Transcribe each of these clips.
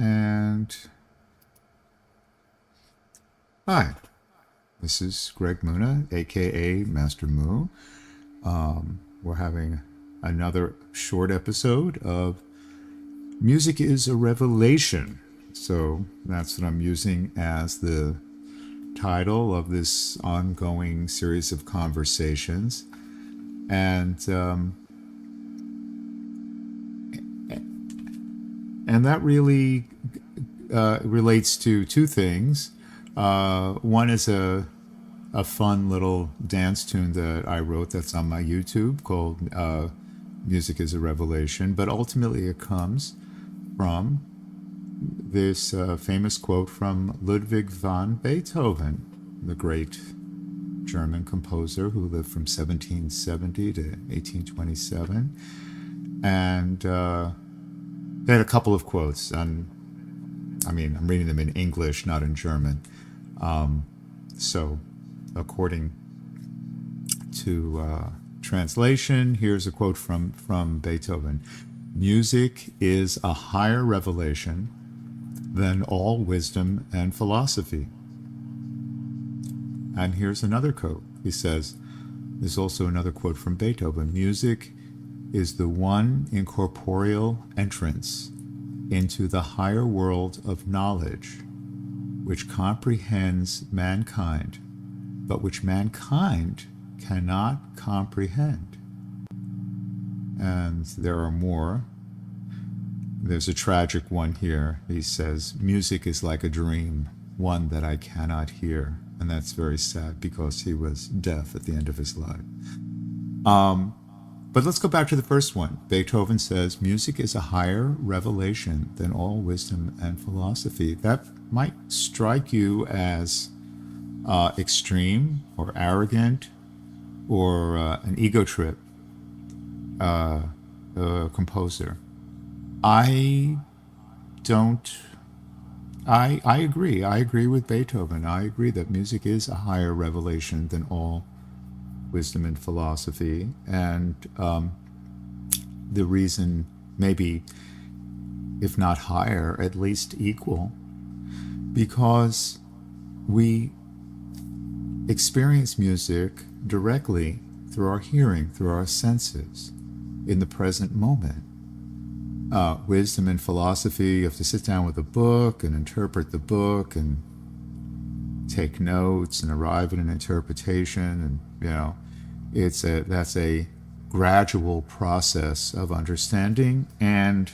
And hi, this is Greg Muna, aka Master Moo. We're having another short episode of Music is a Revelation. So that's what I'm using as the title of this ongoing series of conversations. And that really relates to two things. One is a fun little dance tune that I wrote that's on my YouTube called Music is a Revelation, but ultimately it comes from this famous quote from Ludwig van Beethoven, the great German composer who lived from 1770 to 1827. And they had a couple of quotes, and I'm reading them in English, not in German. So, according to translation, here's a quote from Beethoven. Music is a higher revelation than all wisdom and philosophy. And here's another quote. He says, there's also another quote from Beethoven. Music is the one incorporeal entrance into the higher world of knowledge, which comprehends mankind, but which mankind cannot comprehend. And there are more. There's a tragic one here. He says, music is like a dream, one that I cannot hear. And that's very sad because he was deaf at the end of his life. But let's go back to the first one. Beethoven says, music is a higher revelation than all wisdom and philosophy. That might strike you as extreme or arrogant or an ego trip composer. I agree. I agree with Beethoven. I agree that music is a higher revelation than all wisdom and philosophy. And the reason, maybe, if not higher, at least equal, because we experience music directly through our hearing, through our senses, in the present moment. Wisdom and philosophy, you have to sit down with a book and interpret the book and take notes and arrive at an interpretation, and that's a gradual process of understanding, and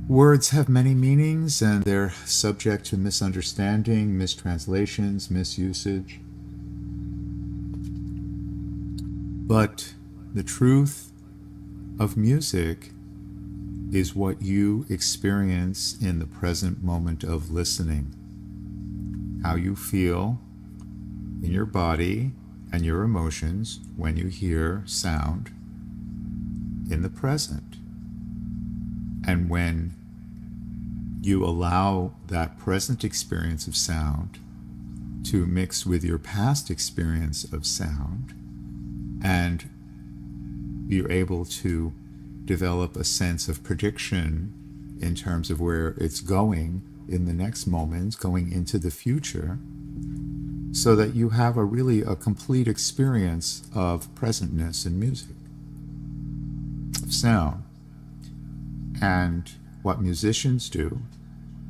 words have many meanings and they're subject to misunderstanding, mistranslations, misusage. But the truth of music is what you experience in the present moment of listening. How you feel in your body and your emotions when you hear sound in the present. And when you allow that present experience of sound to mix with your past experience of sound, and you're able to develop a sense of prediction in terms of where it's going in the next moment, going into the future, so that you have a complete experience of presentness in music, of sound. And what musicians do,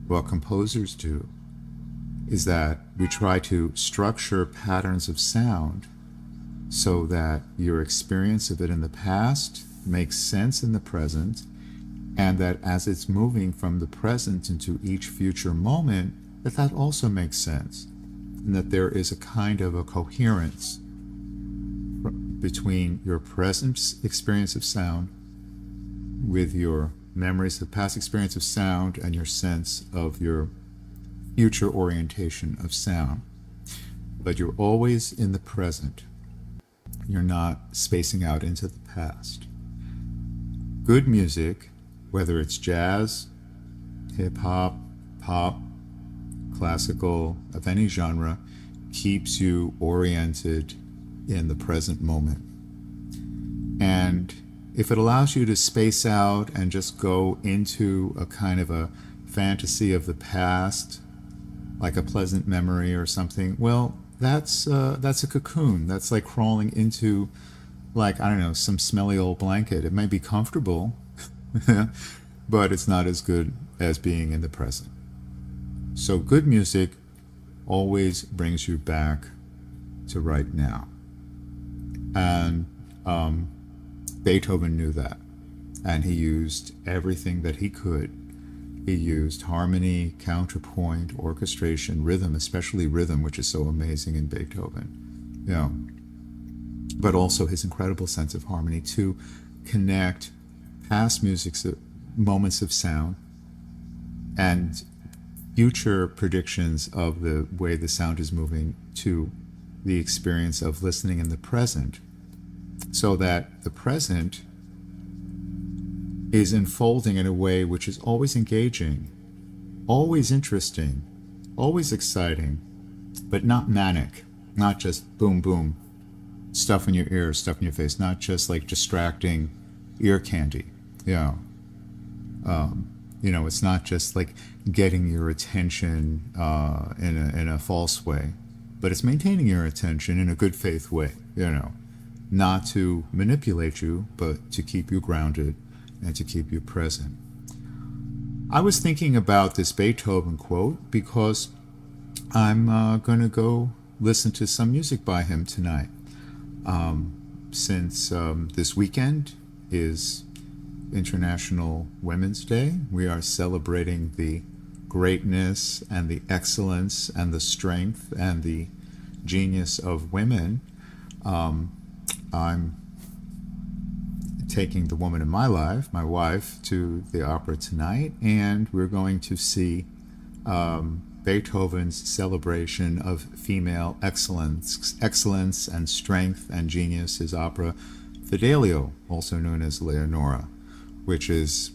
what composers do, is that we try to structure patterns of sound so that your experience of it in the past makes sense in the present, and that as it's moving from the present into each future moment, that also makes sense, and that there is a kind of a coherence between your present experience of sound with your memories of past experience of sound and your sense of your future orientation of sound. But you're always in the present. You're not spacing out into the past. Good music, whether it's jazz, hip-hop, pop, classical, of any genre, keeps you oriented in the present moment. And if it allows you to space out and just go into a kind of a fantasy of the past, like a pleasant memory or something, well, that's a cocoon. That's like crawling into, like, I don't know, some smelly old blanket. It may be comfortable, but it's not as good as being in the present. So good music always brings you back to right now. And Beethoven knew that. And he used everything that he could. He used harmony, counterpoint, orchestration, rhythm, especially rhythm, which is so amazing in Beethoven. You know, but also his incredible sense of harmony to connect past music's moments of sound and future predictions of the way the sound is moving to the experience of listening in the present, so that the present is unfolding in a way which is always engaging, always interesting, always exciting, but not manic, not just boom, boom, stuff in your ears, stuff in your face, not just like distracting ear candy. Yeah. It's not just like getting your attention in a false way, but it's maintaining your attention in a good faith way, not to manipulate you, but to keep you grounded and to keep you present. I was thinking about this Beethoven quote because I'm going to go listen to some music by him tonight. Since this weekend is International Women's Day, we are celebrating the greatness and the excellence and the strength and the genius of women. I'm taking the woman in my life, my wife, to the opera tonight, and we're going to see Beethoven's celebration of female excellence and strength and genius, his opera Fidelio, also known as Leonora, which is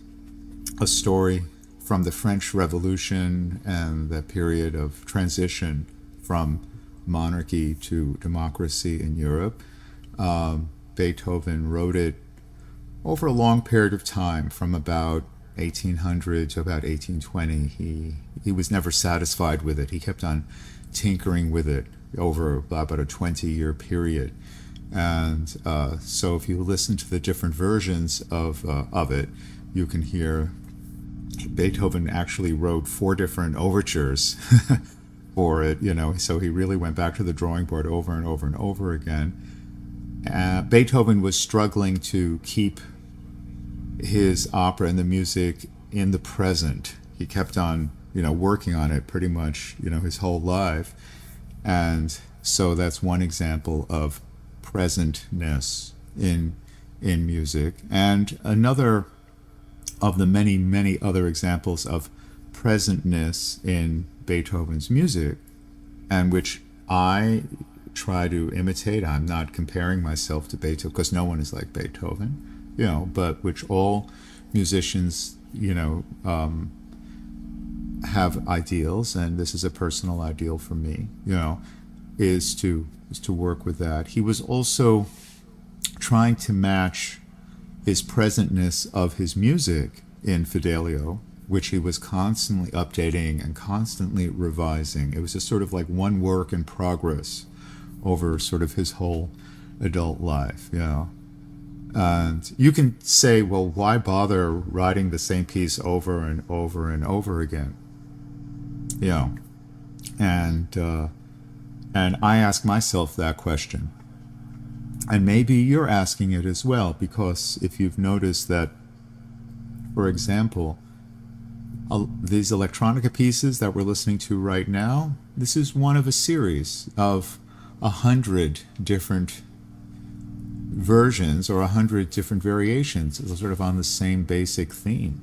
a story from the French Revolution and the period of transition from monarchy to democracy in Europe. Beethoven wrote it over a long period of time, from about 1800 to about 1820. He was never satisfied with it. He kept on tinkering with it over about a 20-year period. And so if you listen to the different versions of it, you can hear Beethoven actually wrote 4 different overtures for it, so he really went back to the drawing board over and over and over again. Beethoven was struggling to keep his opera and the music in the present. He kept on, working on it pretty much, his whole life. And so that's one example of presentness in music. And another of the many, many other examples of presentness in Beethoven's music, and which I try to imitate. I'm not comparing myself to Beethoven, because no one is like Beethoven, but which all musicians, have ideals, and this is a personal ideal for me, is to work with that. He was also trying to match his presentness of his music in Fidelio, which he was constantly updating and constantly revising. It was just sort of like one work in progress over sort of his whole adult life, And you can say, well, why bother writing the same piece over and over and over again? And I ask myself that question. And maybe you're asking it as well, because if you've noticed that, for example, these electronica pieces that we're listening to right now, this is one of a series of 100 different versions or 100 different variations, sort of on the same basic theme.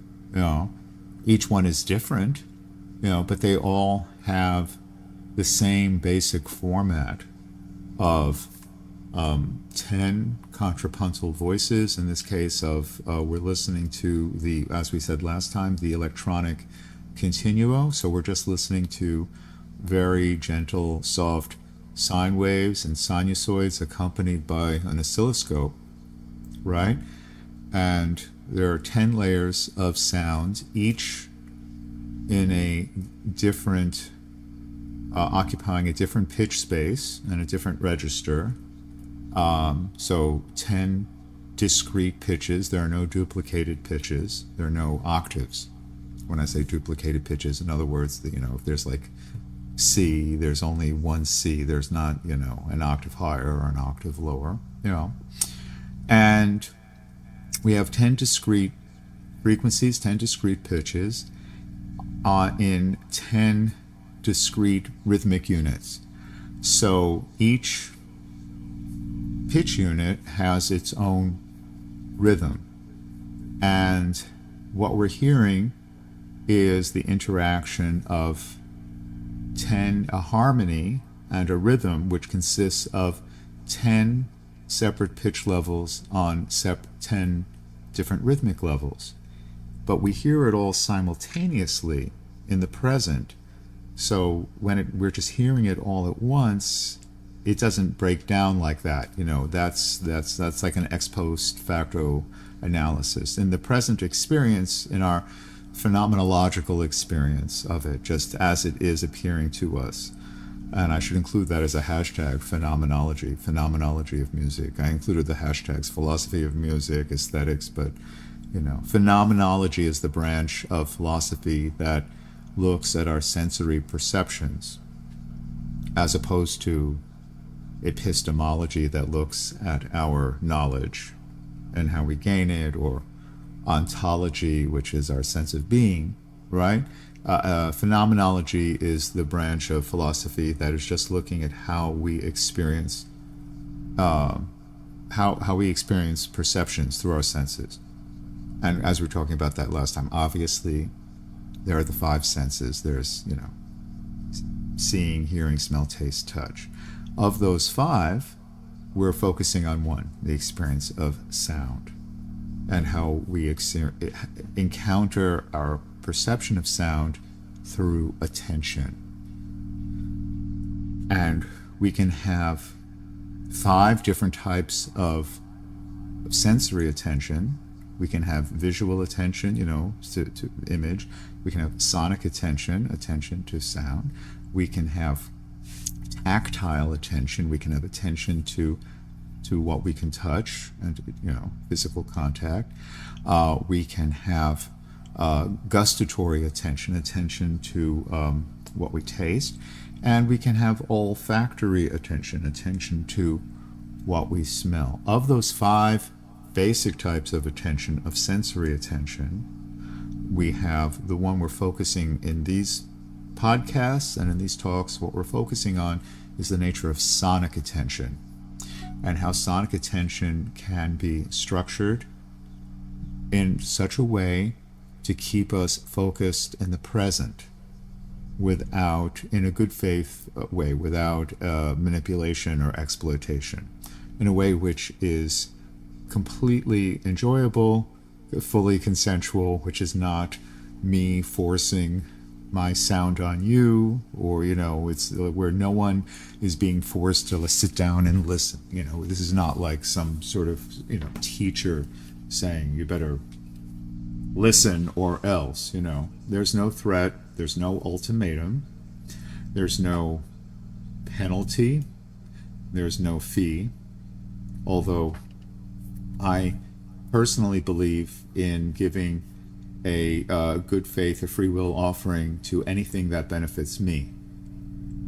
Each one is different, but they all have the same basic format of 10 contrapuntal voices. In this case we're listening to as we said last time, the electronic continuo. So we're just listening to very gentle, soft sine waves and sinusoids accompanied by an oscilloscope, right? And there are 10 layers of sound, each in a different, occupying a different pitch space and a different register. So 10 discrete pitches. There are no duplicated pitches. There are no octaves. When I say duplicated pitches, in other words, if there's like C, there's only one C. There's not, an octave higher or an octave lower, And we have 10 discrete frequencies, 10 discrete pitches in 10 discrete rhythmic units. So each pitch unit has its own rhythm. And what we're hearing is the interaction of a harmony and a rhythm, which consists of 10 separate pitch levels on 10 different rhythmic levels. But we hear it all simultaneously in the present. So when we're just hearing it all at once, it doesn't break down like that. That's like an ex post facto analysis. In the present experience, in our phenomenological experience of it, just as it is appearing to us. And I should include that as a hashtag, phenomenology of music. I included the hashtags philosophy of music, aesthetics, but phenomenology is the branch of philosophy that looks at our sensory perceptions, as opposed to epistemology that looks at our knowledge and how we gain it, or ontology, which is our sense of being, right? Phenomenology is the branch of philosophy that is just looking at how we experience how we experience perceptions through our senses. And as we were talking about that last time, obviously there are the 5 senses. There's seeing, hearing, smell, taste, touch. Of those 5, we're focusing on one, the experience of sound, and how we encounter our perception of sound through attention. And we can have 5 different types of sensory attention. We can have visual attention, to image. We can have sonic attention to sound. We can have tactile attention. We can have attention to what we can touch and physical contact. We can have gustatory attention to what we taste, and we can have olfactory attention to what we smell. Of those 5 basic types of attention, of sensory attention, we have the one we're focusing in these podcasts and in these talks. What we're focusing on is the nature of sonic attention, and how sonic attention can be structured in such a way to keep us focused in the present, in a good faith way, without manipulation or exploitation, in a way which is completely enjoyable, fully consensual, which is not me forcing my sound on you, or it's where no one is being forced to sit down and listen. This is not like some sort of teacher saying you better listen or else. There's no threat, there's no ultimatum, there's no penalty, there's no fee. Although I personally believe in giving a good faith, a free will offering to anything that benefits me.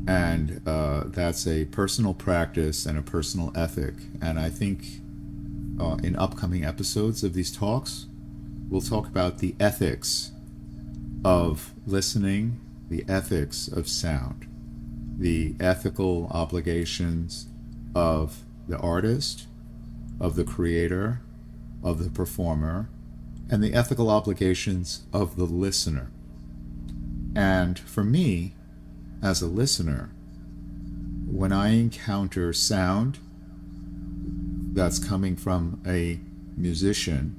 And that's a personal practice and a personal ethic. And I think in upcoming episodes of these talks, we'll talk about the ethics of listening, the ethics of sound, the ethical obligations of the artist, of the creator, of the performer, and the ethical obligations of the listener. And for me, as a listener, when I encounter sound that's coming from a musician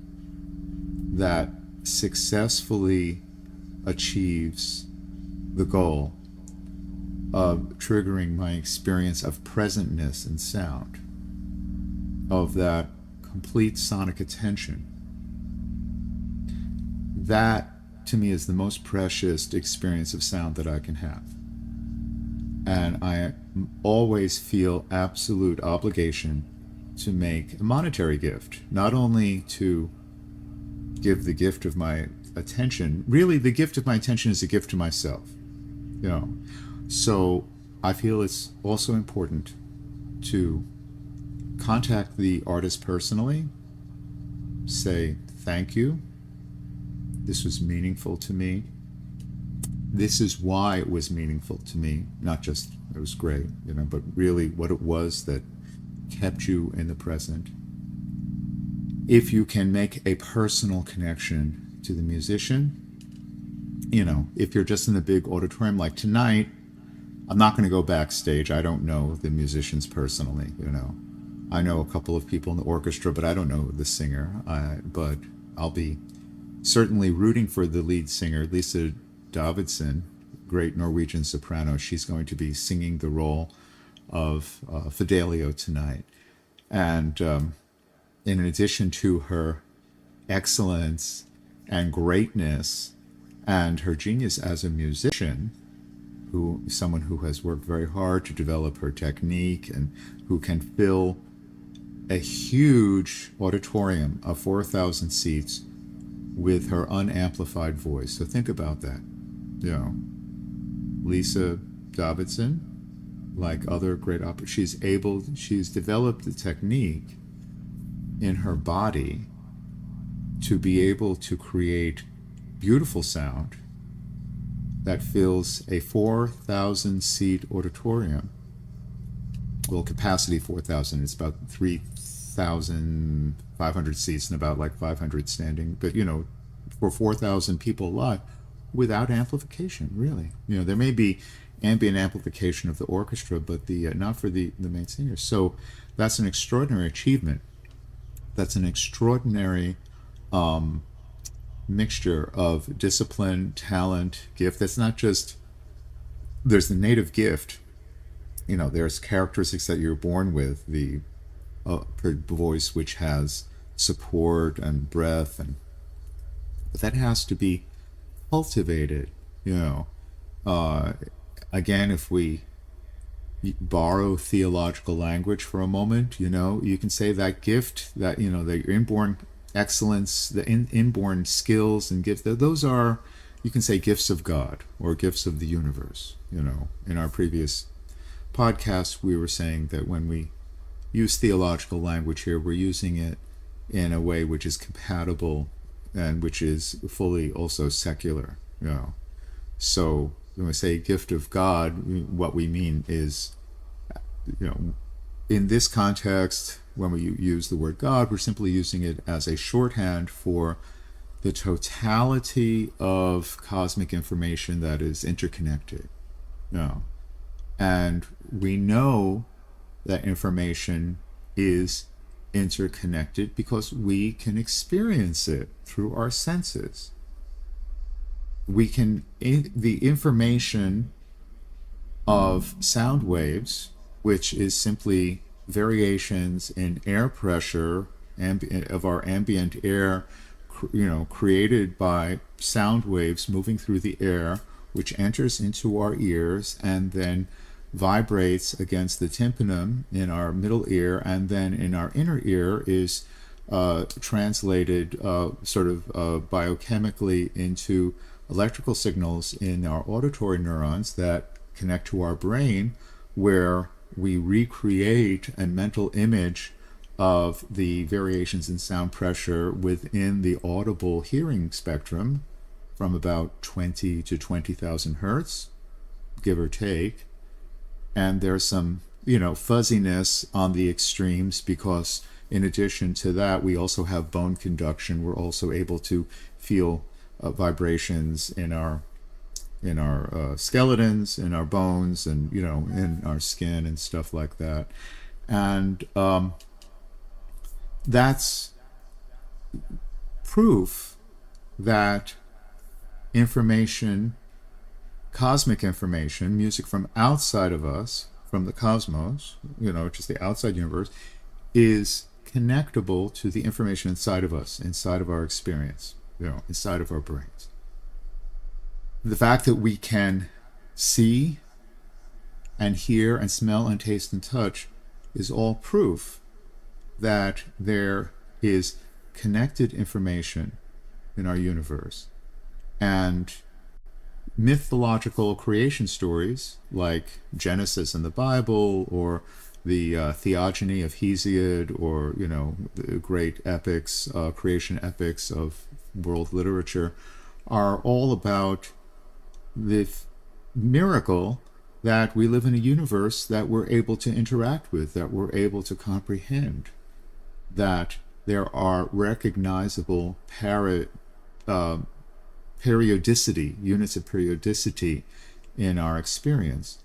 that successfully achieves the goal of triggering my experience of presentness in sound, of that complete sonic attention, that to me is the most precious experience of sound that I can have. And I always feel absolute obligation to make a monetary gift, not only to give the gift of my attention. Really, the gift of my attention is a gift to myself. You know, so I feel it's also important to contact the artist personally, say thank you. This was meaningful to me. This is why it was meaningful to me. Not just it was great, you know, but really what it was that kept you in the present. If you can make a personal connection to the musician, you know, if you're just in the big auditorium like tonight, I'm not going to go backstage. I don't know the musicians personally, you know. I know a couple of people in the orchestra, but I don't know the singer. But I'll be certainly rooting for the lead singer, Lisa Davidson, great Norwegian soprano. She's going to be singing the role of Fidelio tonight. And in addition to her excellence and greatness and her genius as a musician, someone who has worked very hard to develop her technique and who can fill a huge auditorium of 4,000 seats with her unamplified voice. So think about that. You know, Lisa Davidson, like other great operas, she's developed the technique in her body to be able to create beautiful sound that fills a 4,000 seat auditorium. Well, capacity 4,000. It's about 3,500 seats and about like 500 standing. But, you know, for 4,000 people live without amplification, really. You know, there may be ambient amplification of the orchestra, but not for the main singers. So that's an extraordinary achievement. That's an extraordinary mixture of discipline, talent, gift. That's not just, there's the native gift, you know, there's characteristics that you're born with, the voice which has support and breath, but that has to be cultivated, you know. Again, if we borrow theological language for a moment, you know, you can say that gift, that, you know, the inborn excellence, the inborn skills and gifts, those are, you can say, gifts of God or gifts of the universe. You know, in our previous podcast, we were saying that when we use theological language here, we're using it in a way which is compatible and which is fully also secular. You know, so when we say gift of God, what we mean is, you know, in this context, when we use the word God, we're simply using it as a shorthand for the totality of cosmic information that is interconnected. You know, and we know that information is interconnected because we can experience it through our senses. We can, the information of sound waves, which is simply variations in air pressure of our ambient air, you know, created by sound waves moving through the air, which enters into our ears and then vibrates against the tympanum in our middle ear, and then in our inner ear is translated sort of biochemically into electrical signals in our auditory neurons that connect to our brain, where we recreate a mental image of the variations in sound pressure within the audible hearing spectrum from about 20 to 20,000 hertz, give or take. And there's some, you know, fuzziness on the extremes, because in addition to that, we also have bone conduction. We're also able to feel vibrations in our skeletons, in our bones, and, you know, in our skin and stuff like that. And that's proof that information, cosmic information, music from outside of us, from the cosmos, you know, just the outside universe, is connectable to the information inside of us, inside of our experience. inside of our brains. The fact that we can see and hear and smell and taste and touch is all proof that there is connected information in our universe. And mythological creation stories like Genesis in the Bible, or the theogony of Hesiod, or the great epics, creation epics of world literature, are all about the miracle that we live in a universe that we're able to interact with, that we're able to comprehend, that there are recognizable periodicity, units of periodicity in our experience,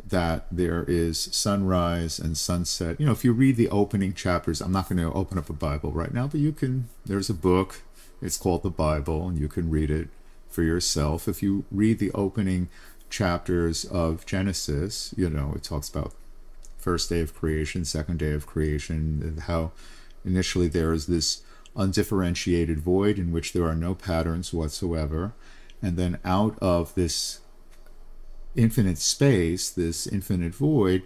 that there is sunrise and sunset. If you read the opening chapters, I'm not going to open up a Bible right now, but there's a book, it's called the Bible, and you can read it for yourself. If you read the opening chapters of Genesis, it talks about first day of creation, second day of creation, and how initially there is this undifferentiated void in which there are no patterns whatsoever, and then out of this infinite space, this infinite void,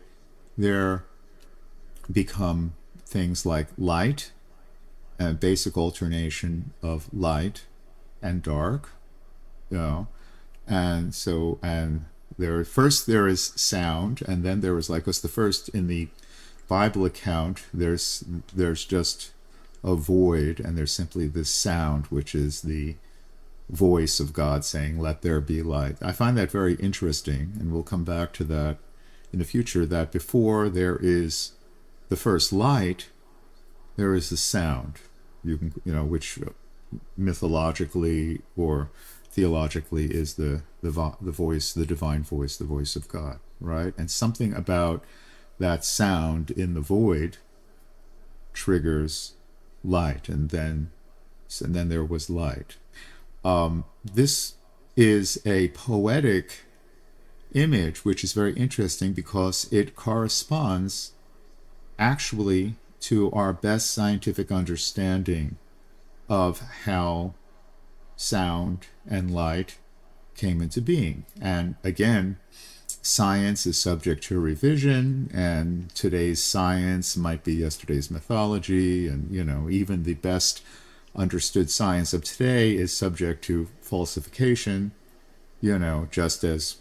there become things like light, and basic alternation of light and dark, and there is sound, and then there is, like us, the first in the Bible account, there's just a void, and there's simply this sound, which is the voice of God saying, "Let there be light." I find that very interesting, and we'll come back to that in the future, that before there is the first light, there is the sound, which mythologically or theologically is the voice, the divine voice, the voice of God, right? And something about that sound in the void triggers light, and then there was light. This is a poetic image, which is very interesting because it corresponds actually to our best scientific understanding of how sound and light came into being. And again, science is subject to revision, and today's science might be yesterday's mythology, and even the best understood science of today is subject to falsification, just as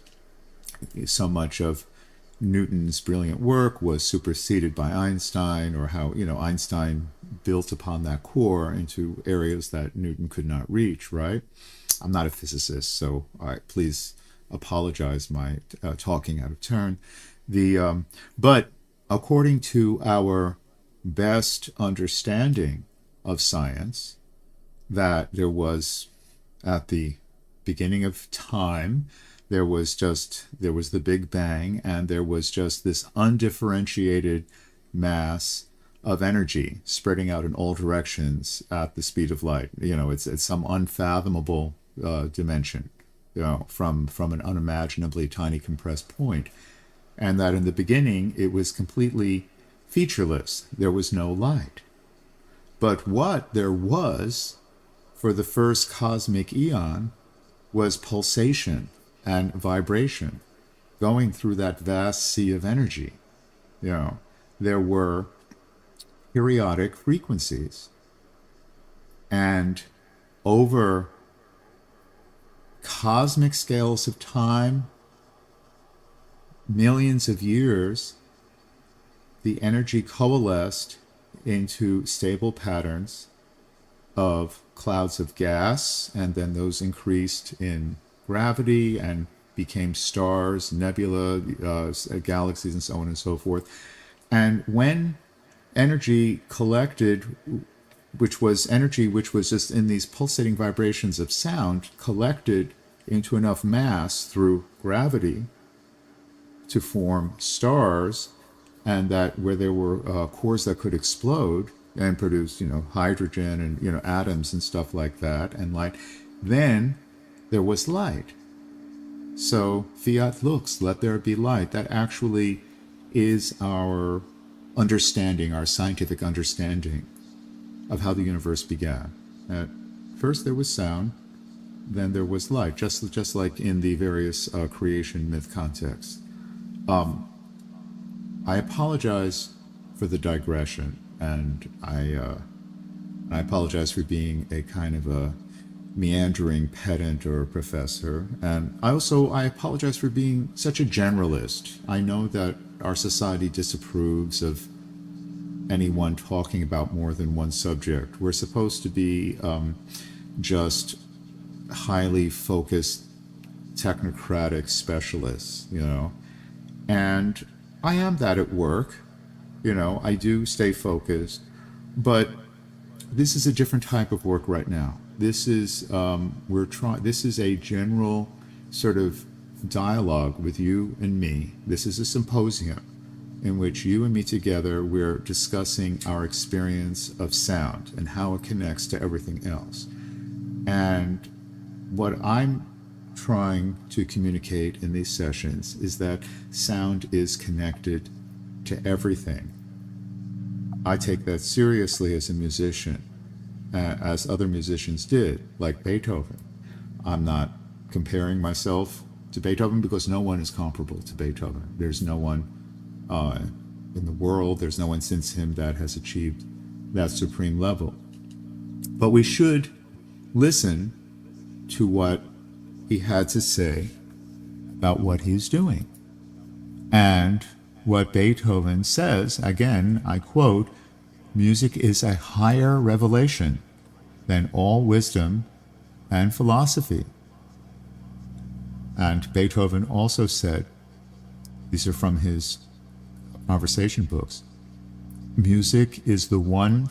so much of Newton's brilliant work was superseded by Einstein, or how Einstein built upon that core into areas that Newton could not reach, right? I'm not a physicist, so please apologize my talking out of turn. But according to our best understanding of science, that there was, at the beginning of time, there was the Big Bang, and there was just this undifferentiated mass of energy spreading out in all directions at the speed of light. It's some unfathomable dimension, from an unimaginably tiny compressed point. And that in the beginning it was completely featureless. There was no light. But what there was for the first cosmic eon was pulsation and vibration going through that vast sea of energy. There were periodic frequencies, and over cosmic scales of time, millions of years, the energy coalesced into stable patterns of clouds of gas, and then those increased in gravity and became stars, nebula, galaxies, and so on and so forth. And when energy collected, which was just in these pulsating vibrations of sound, collected into enough mass through gravity to form stars, and that where there were cores that could explode and produce, hydrogen and, atoms and stuff like that, and light, then there was light. So fiat lux, let there be light. That actually is our understanding, our scientific understanding of how the universe began. First there was sound, then there was light, just like in the various creation myth contexts. I apologize for the digression, and I apologize for being a kind of a meandering pedant or professor, and I apologize for being such a generalist. I know that our society disapproves of anyone talking about more than one subject. We're supposed to be just highly focused technocratic specialists, and I am that at work. I do stay focused, but this is a different type of work right now. This is this is a general sort of dialogue with you and me. This is a symposium in which you and me together, we're discussing our experience of sound and how it connects to everything else. And what I'm trying to communicate in these sessions is that sound is connected to everything. I take that seriously as a musician, as other musicians did, like Beethoven. I'm not comparing myself to Beethoven because no one is comparable to Beethoven. There's no one in the world, there's no one since him that has achieved that supreme level. But we should listen to what he had to say about what he's doing. And what Beethoven says, again, I quote, "Music is a higher revelation than all wisdom and philosophy." And Beethoven also said, these are from his conversation books, "Music is the one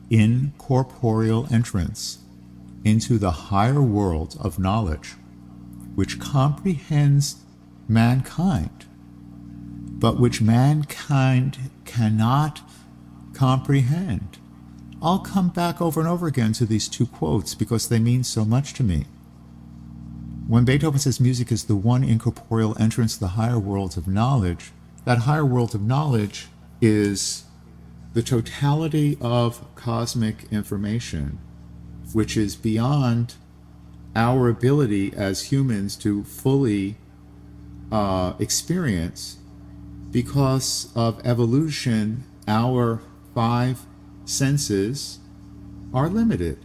incorporeal entrance into the higher world of knowledge, which comprehends mankind, but which mankind cannot comprehend." I'll come back over and over again to these two quotes because they mean so much to me. When Beethoven says music is the one incorporeal entrance to the higher world of knowledge, that higher world of knowledge is the totality of cosmic information, which is beyond our ability as humans to fully experience. Because of evolution, our 5 senses are limited.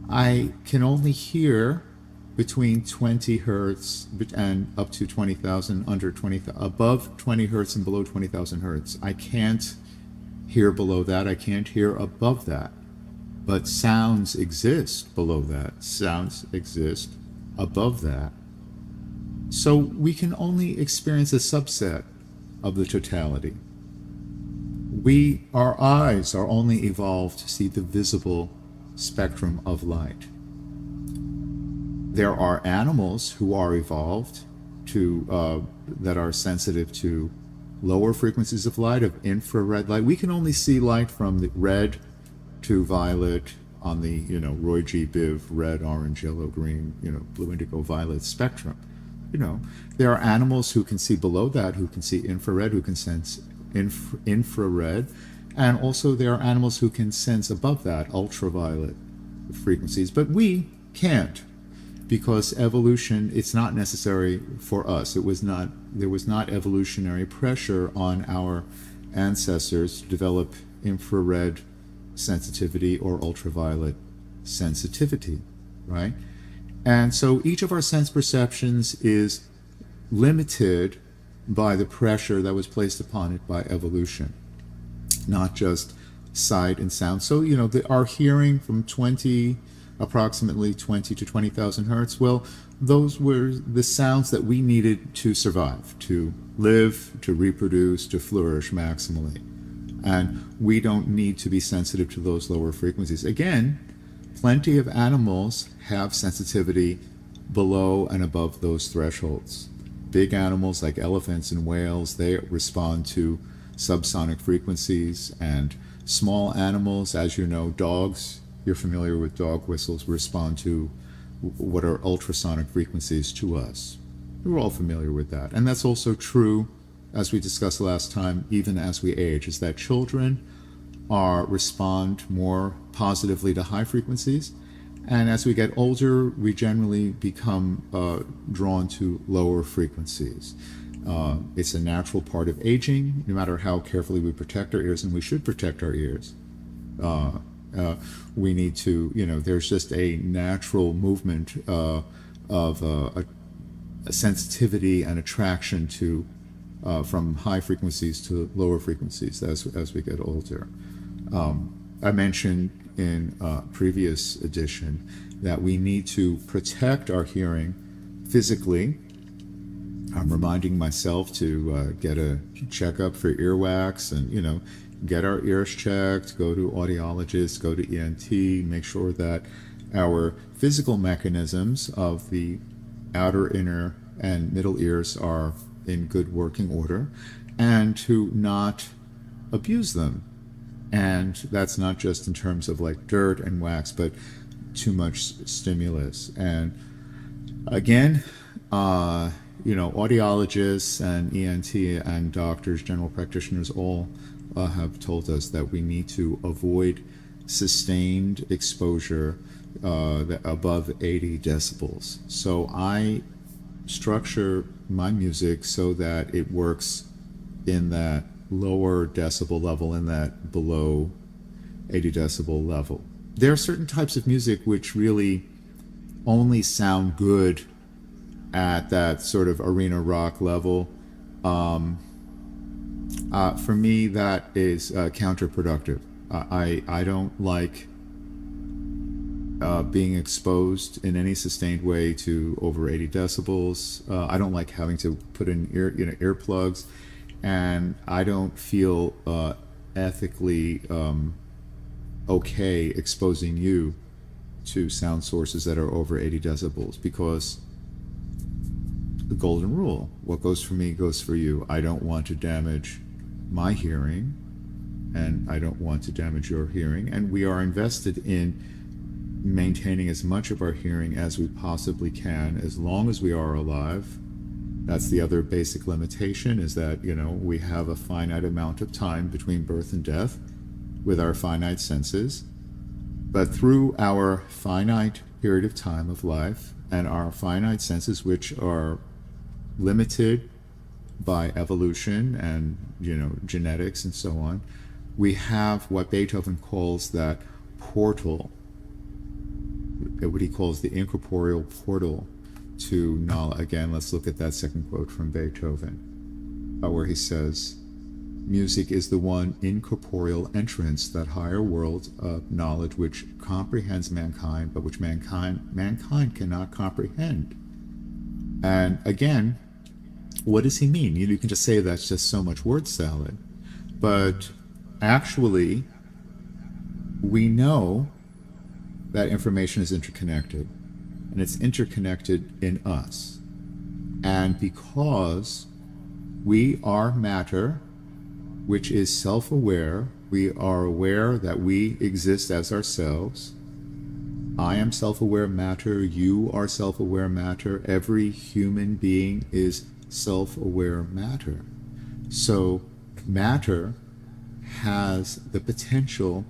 I can only hear between 20 hertz and up to 20,000, above 20 hertz and below 20,000 hertz. I can't hear below that. I can't hear above that. But sounds exist below that. Sounds exist above that. So we can only experience a subset of the totality. Our eyes are only evolved to see the visible spectrum of light. There are animals who are evolved that are sensitive to lower frequencies of light, of infrared light. We can only see light from the red to violet on the Roy G. Biv red, orange, yellow, green, blue, indigo, violet spectrum. There are animals who can see below that, who can see infrared, who can sense infrared, and also there are animals who can sense above that, ultraviolet frequencies. But we can't, because evolution, it's not necessary for us. There was not evolutionary pressure on our ancestors to develop infrared sensitivity or ultraviolet sensitivity, right? And so each of our sense perceptions is limited by the pressure that was placed upon it by evolution, not just sight and sound. So, our hearing from approximately 20 to 20,000 hertz, well, those were the sounds that we needed to survive, to live, to reproduce, to flourish maximally. And we don't need to be sensitive to those lower frequencies. Again, plenty of animals have sensitivity below and above those thresholds. Big animals like elephants and whales, they respond to subsonic frequencies, and small animals, as you know, dogs, you're familiar with dog whistles, respond to what are ultrasonic frequencies to us. We're all familiar with that. And that's also true, as we discussed last time, even as we age, is that children respond more positively to high frequencies, And as we get older, we generally become drawn to lower frequencies. It's a natural part of aging, no matter how carefully we protect our ears, and we should protect our ears. We need to, there's just a natural movement of a sensitivity and attraction to from high frequencies to lower frequencies as we get older. I mentioned in a previous edition that we need to protect our hearing physically. I'm reminding myself to get a checkup for earwax and, get our ears checked, go to audiologists, go to ENT, make sure that our physical mechanisms of the outer, inner, and middle ears are in good working order, and to not abuse them. And that's not just in terms of like dirt and wax, but too much stimulus. And again, audiologists and ENT and doctors, general practitioners, all have told us that we need to avoid sustained exposure above 80 decibels. So I structure my music so that it works in that lower decibel level, in that below 80 decibel level. There are certain types of music which really only sound good at that sort of arena rock level. For me, that is counterproductive. I don't like being exposed in any sustained way to over 80 decibels. I don't like having to put in earplugs, and I don't feel ethically okay exposing you to sound sources that are over 80 decibels, because the golden rule, what goes for me goes for you. I don't want to damage my hearing, and I don't want to damage your hearing, and we are invested in maintaining as much of our hearing as we possibly can as long as we are alive. That's the other basic limitation, is that we have a finite amount of time between birth and death with our finite senses. But through our finite period of time of life and our finite senses, which are limited by evolution and genetics and so on, we have what Beethoven calls that portal, what he calls the incorporeal portal to knowledge. Again, let's look at that second quote from Beethoven, where he says, "Music is the one incorporeal entrance, that higher world of knowledge which comprehends mankind, but which mankind cannot comprehend." And again, what does he mean? You can just say that's just so much word salad. But actually, we know that information is interconnected, and it's interconnected in us. And because we are matter, which is self-aware, we are aware that we exist as ourselves. I am self-aware matter, you are self-aware matter, every human being is self-aware matter. So matter has the potential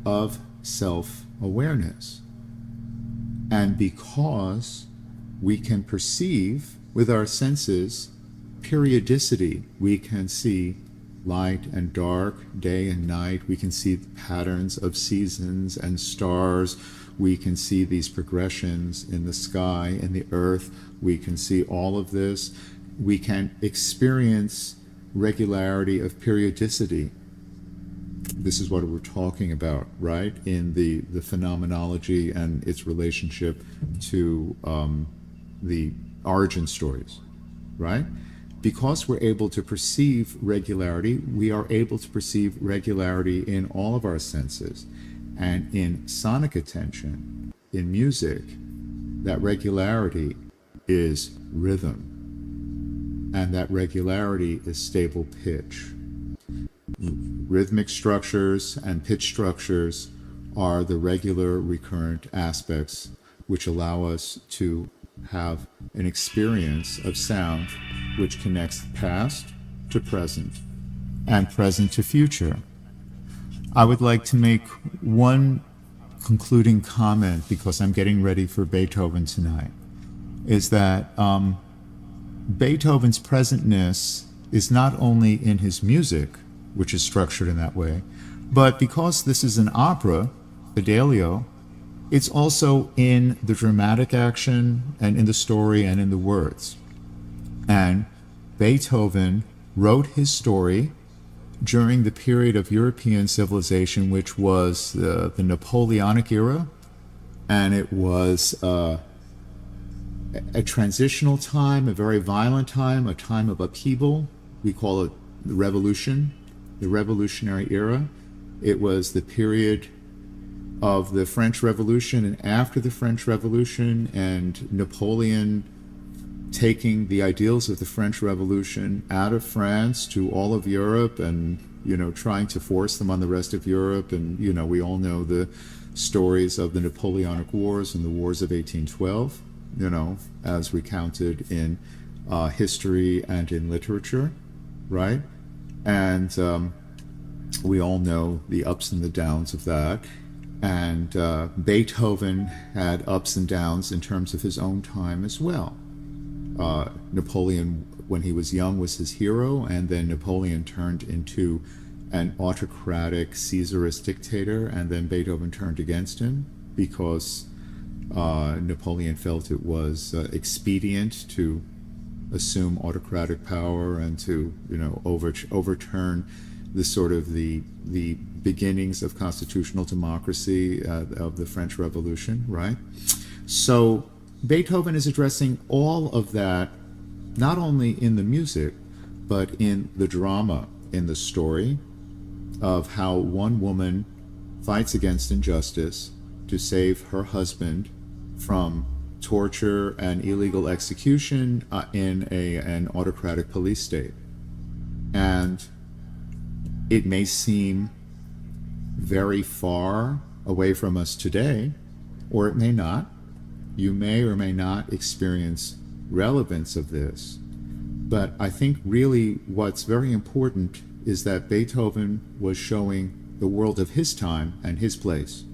of self-awareness. And because we can perceive with our senses periodicity, we can see light and dark, day and night, we can see patterns of seasons and stars, we can see these progressions in the sky and the earth, we can see all of this, we can experience regularity of periodicity. This is what we're talking about, right? In the phenomenology and its relationship to the origin stories, right? Because we're able to perceive regularity, we are able to perceive regularity in all of our senses. And in sonic attention, in music, that regularity is rhythm. And that regularity is stable pitch. Rhythmic structures and pitch structures are the regular recurrent aspects which allow us to have an experience of sound which connects past to present and present to future. I would like to make one concluding comment, because I'm getting ready for Beethoven tonight, is that Beethoven's presentness is not only in his music, which is structured in that way, but because this is an opera, Fidelio, it's also in the dramatic action and in the story and in the words. And Beethoven wrote his story during the period of European civilization, which was the Napoleonic era, and it was a transitional time, a very violent time, a time of upheaval. We call it the Revolution, the Revolutionary era. It was the period of the French Revolution and after the French Revolution, and Napoleon taking the ideals of the French Revolution out of France to all of Europe, and trying to force them on the rest of Europe. And we all know the stories of the Napoleonic Wars and the Wars of 1812, as recounted in history and in literature, right? And we all know the ups and the downs of that. And Beethoven had ups and downs in terms of his own time as well. Napoleon, when he was young, was his hero, and then Napoleon turned into an autocratic Caesarist dictator, and then Beethoven turned against him because Napoleon felt it was expedient to assume autocratic power and to overturn the sort of the beginnings of constitutional democracy of the French Revolution, right? So Beethoven is addressing all of that, not only in the music, but in the drama, in the story of how one woman fights against injustice to save her husband from torture and illegal execution in an autocratic police state. And it may seem very far away from us today, or it may not. You may or may not experience relevance of this. But I think really what's very important is that Beethoven was showing the world of his time and his place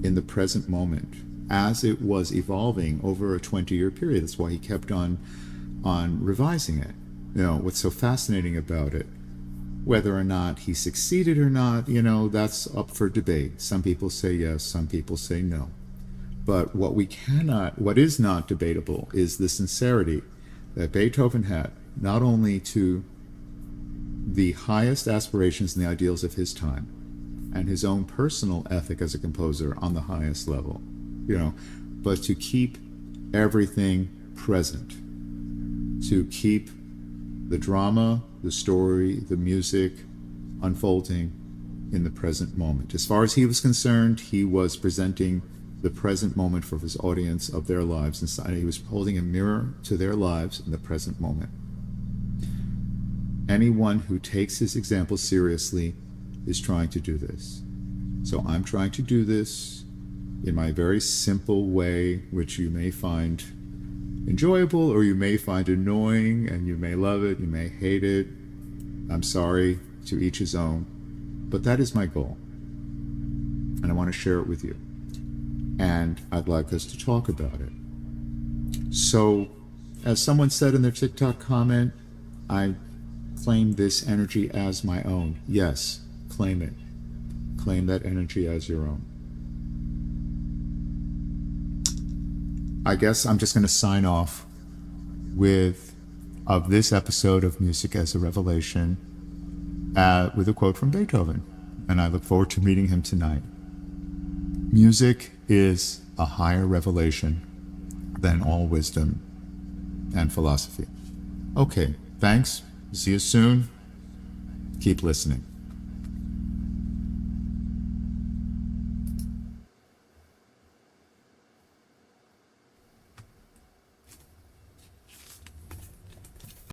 in the present moment as it was evolving over a 20-year period. That's why he kept on revising it. What's so fascinating about it, whether or not he succeeded or not, that's up for debate. Some people say yes, some people say no. But what is not debatable is the sincerity that Beethoven had, not only to the highest aspirations and the ideals of his time, and his own personal ethic as a composer on the highest level, but to keep everything present, to keep the drama, the story, the music unfolding in the present moment. As far as he was concerned, he was presenting the present moment for his audience of their lives inside. He was holding a mirror to their lives in the present moment. Anyone who takes his example seriously is trying to do this. So I'm trying to do this in my very simple way, which you may find enjoyable or you may find annoying, and you may love it, you may hate it. I'm sorry, to each his own. But that is my goal. And I want to share it with you. And I'd like us to talk about it. So, as someone said in their TikTok comment, I claim this energy as my own. Yes, claim it. Claim that energy as your own. I guess I'm just going to sign off with this episode of Music as a Revelation with a quote from Beethoven. And I look forward to meeting him tonight. Music is a higher revelation than all wisdom and philosophy. Okay, thanks. See you soon. Keep listening.